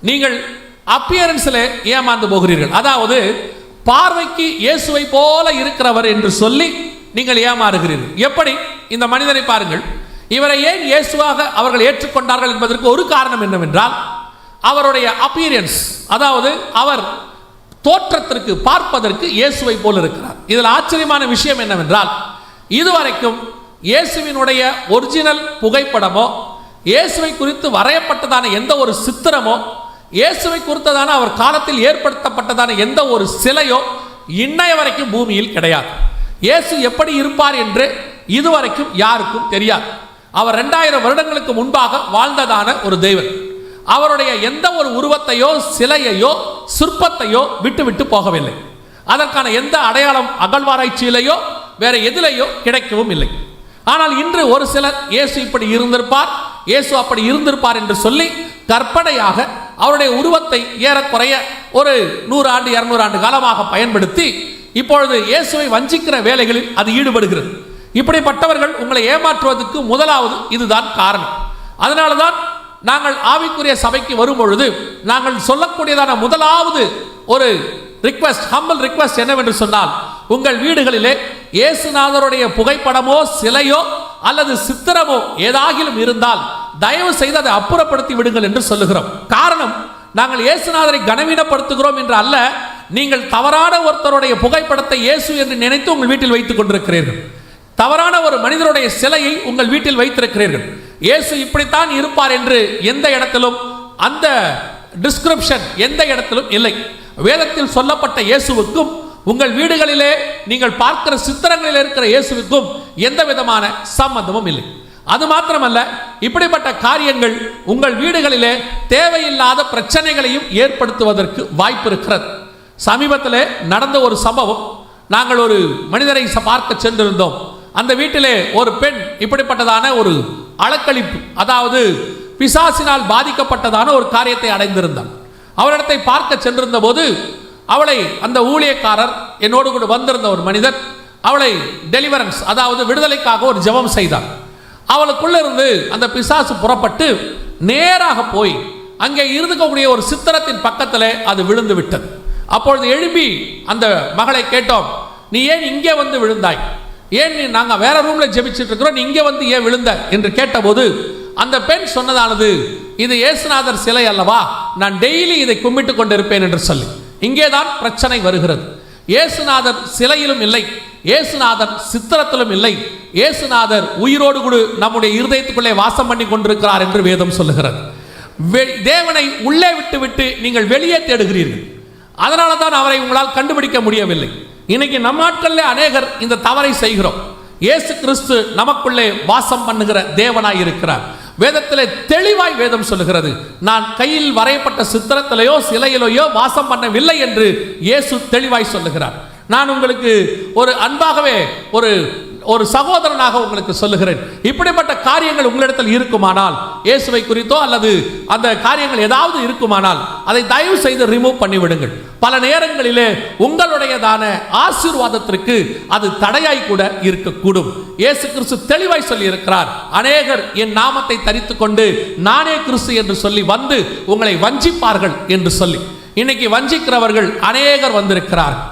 நீங்கள் அப்பியரன்ஸில் ஏமாந்து போகிறீர்கள். அதாவது பார்வைக்கு இயேசுவை போல இருக்கிறவர் என்று சொல்லி நீங்கள் ஏமாறுகிறீர்கள். எப்படி? இந்த மனிதனை பாருங்கள். இவரை ஏன் இயேசுவாக அவர்கள் ஏற்றுக்கொண்டார்கள் என்பதற்கு ஒரு காரணம் என்னவென்றால் அவருடைய அப்பியரன்ஸ், அதாவது அவர் தோற்றத்திற்கு பார்ப்பதற்கு இயேசுவை போல இருக்கிறார். இதில் ஆச்சரியமான விஷயம் என்னவென்றால் இதுவரைக்கும் இயேசுவினுடைய ஒரிஜினல் புகைப்படமோ இயேசுவை குறித்து வரையப்பட்டதான எந்த ஒரு சித்திரமோ இயேசுவை குறித்ததான அவர் காலத்தில் ஏற்படுத்தப்பட்டதான எந்த ஒரு சிலையோ இன்னைய வரைக்கும் பூமியில் கிடையாது. இயேசு எப்படி இருப்பார் என்று இதுவரைக்கும் யாருக்கும் தெரியாது. அவர் 2000 வருடங்களுக்கு முன்பாக வாழ்ந்ததான ஒரு தெய்வம். அவருடைய எந்த ஒரு உருவத்தையோ சிலையையோ சிற்பத்தையோ விட்டு போகவில்லை. அதற்கான எந்த அடையாளம் அகழ்வாராய்ச்சியிலேயோ வேற எதிலேயோ கிடைக்கவும் இல்லை. ஆனால் இன்று ஒரு சிலர் இயேசு இப்படி இருந்திருப்பார், இயேசு அப்படி இருந்திருப்பார் என்று சொல்லி கற்பனையாக அவருடைய உருவத்தை ஏறக்குறைய ஒரு 100 ஆண்டு 200 ஆண்டு காலமாக பயன்படுத்தி இப்பொழுது இயேசுவை வஞ்சிக்கிற வேலைகளில் அது ஈடுபடுகிறது. இப்படிப்பட்டவர்கள் உங்களை ஏமாற்றுவதற்கு முதலாவது இதுதான் காரணம். அதனால தான் நாங்கள் ஆவிக்குரிய சபைக்கு வரும் பொழுது நாங்கள் சொல்லக்கூடியதான முதலாவது ஒரு ரிக்வெஸ்ட், ஹம்பிள் ரிக்வெஸ்ட் என்னவென்று சொன்னால், உங்கள் வீடுகளிலே இயேசுநாதருடைய புகைப்படமோ சிலையோ அல்லது சித்திரமோ ஏதாகிலும் இருந்தால் தயவு செய்து அதை அப்புறப்படுத்தி விடுங்கள் என்று சொல்லுகிறோம். காரணம், நாங்கள் இயேசுநாதரை கனவீனப்படுத்துகிறோம் என்று அல்ல, நீங்கள் தவறான ஒருத்தருடைய புகைப்படத்தை இயேசு என்று நினைத்து உங்கள் வீட்டில் வைத்துக் கொண்டிருக்கிறீர்கள். தவறான ஒரு மனிதனுடைய சிலையை உங்கள் வீட்டில் வைத்திருக்கிறீர்கள். இயேசு இப்படித்தான் இருப்பார் என்று எந்த இடத்திலும் அந்த டிஸ்கிரிப்ஷன் எந்த இடத்திலும் இல்லை. வேதத்தில் சொல்லப்பட்ட இயேசுவுக்கும் உங்கள் வீடுகளிலே நீங்கள் பார்க்கிற சித்திரங்களில் இருக்கிற இயேசுவுக்கும் எந்த விதமான சம்பந்தமும் இல்லை. அது மாத்திரமல்ல, இப்படிப்பட்ட காரியங்கள் உங்கள் வீடுகளிலே தேவையில்லாத பிரச்சனைகளையும் ஏற்படுத்துவதற்கு வாய்ப்பு இருக்கிறது. சமீபத்தில் நடந்த ஒரு சம்பவம், நாங்கள் ஒரு மனிதரை பார்க்க சென்றிருந்தோம். அந்த வீட்டிலே ஒரு பெண் இப்படிப்பட்டதான ஒரு அலக்களிப்பு, அதாவது பிசாசினால் பாதிக்கப்பட்டதான ஒரு காரியத்தை அடைந்திருந்தார். அவரிடத்தை பார்க்க சென்றிருந்த போது அவளை அந்த ஊழியக்காரர், என்னோடு கூட வந்திருந்த ஒரு மனிதர், அவளை டெலிவரன்ஸ், அதாவது விடுதலைக்காக ஒரு ஜெபம் செய்தார். அவளுக்குள்ள இருந்து அந்த பிசாசு புறப்பட்டு நேராக போய் அங்கே இருக்கக்கூடிய ஒரு சித்திரத்தின் பக்கத்தில் அது விழுந்து விட்டது. அப்பொழுது எழுப்பி அந்த மகளை கேட்டோம், நீ ஏன் இங்கே வந்து விழுந்தாய்? ஏன் நாங்கள் வேற ரூம்ல ஜெபிச்சுட்டு இருக்கிறோம், நீ இங்கே வந்து ஏன் விழுந்த என்று கேட்டபோது அந்த பெண் சொன்னதானது, இது இயேசுநாதர் சிலை அல்லவா, நான் டெய்லி இதை கும்பிட்டு கொண்டிருப்பேன் என்று சொல்லி. இங்கேதான் பிரச்சனை வருகிறது. இயேசுநாதர் சிலையிலும் இல்லை, இயேசுநாதர் சித்திரத்திலும் இல்லை, இயேசுநாதர் உயிரோடு கூட நம்முடைய இருதயத்துக்குள்ளே வாசம் பண்ணி கொண்டிருக்கிறார் என்று வேதம் சொல்லுகிறது. தேவனை உள்ளே விட்டு நீங்கள் வெளியே தேடுகிறீர்கள். அதனால தான் அவரை உங்களால் கண்டுபிடிக்க முடியவில்லை. இன்னைக்கு நம் நாட்களில் அநேகர் இந்த தவறை செய்கிறோம். இயேசு கிறிஸ்து நமக்குள்ளே வாசம் பண்ணுகிற தேவனாய் இருக்கிறார். வேதத்திலே தெளிவாய் வேதம் சொல்லுகிறது, நான் கையில் வரையப்பட்ட சித்திரத்திலேயோ சிலையிலேயோ வாசம் பண்ணவில்லை என்று இயேசு தெளிவாய் சொல்லுகிறார். நான் உங்களுக்கு ஒரு அன்பாகவே ஒரு சகோதரனாக உங்களுக்கு சொல்லுகிறேன், இப்படிப்பட்ட காரியங்கள் உங்களிடத்தில் இருக்குமானால், இயேசுவை குறித்தோ அல்லது அந்த காரியங்கள் ஏதாவது இருக்குமானால் அதை தயவு செய்து ரிமூவ் பண்ணிவிடுங்கள். பல நேரங்களிலே உங்களுடையதான ஆசீர்வாதத்திற்கு அது தடையாய் கூட இருக்கக்கூடும். இயேசு கிறிஸ்து தெளிவாய் சொல்லி இருக்கிறார், அநேகர் என் நாமத்தை தரித்துக் கொண்டு நானே கிறிஸ்து என்று சொல்லி வந்து உங்களை வஞ்சிப்பார்கள் என்று சொல்லி. இன்னைக்கு வஞ்சிக்கிறவர்கள் அநேகர் வந்திருக்கிறார்கள்.